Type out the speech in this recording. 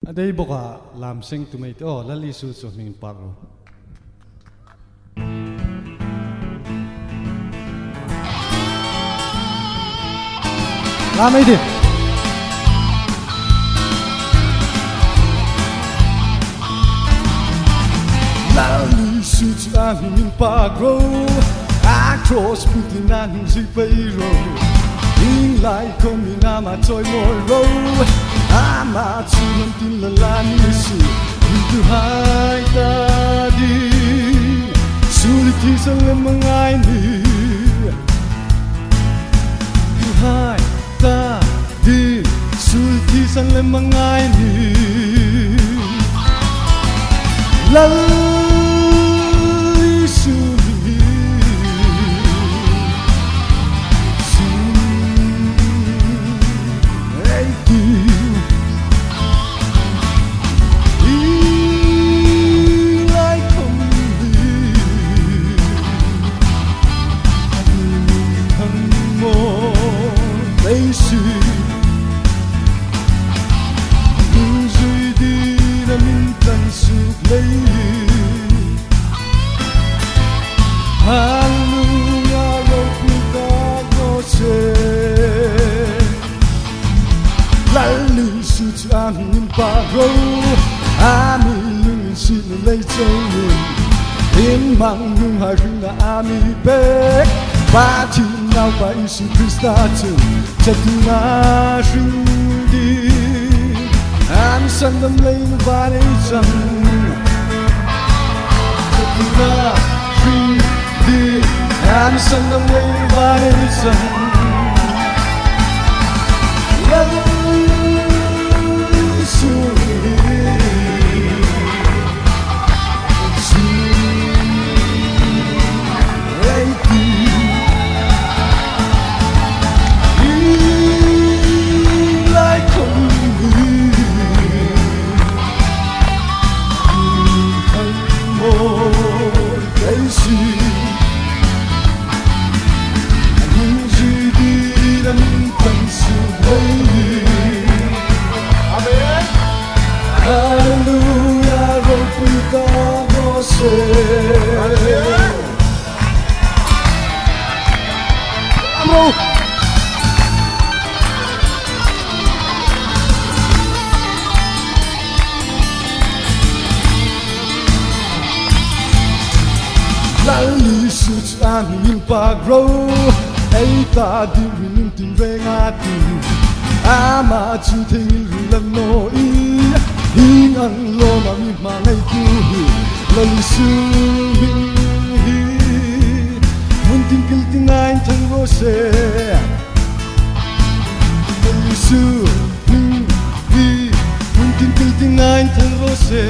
Aday boka lam sing tumay oh lali su so ming paro. Lamay di. Lali su ming paro. Across puti nan zipero. In like coming ama toy more ama chuan tin la lan si tu hai ta di suri ti sang le mangai ni tu hai ta di suri ti sang le mangai ni la su Amin paro, amin lung sin lay chong in mang lung haring na ami bek, pati now pa isi Krista tu, chatuna shindi, am sandam lay vare chang, chatuna shindi, am sandam lay vare chang. Lali suits amin pagro, ay ta di rin tin rengati, ama chuting rilam no I, hingang lo mami mangay tuhi, lali suming hi, munting kiltingain tang rose, lali suming hi, munting kiltingain tang rose.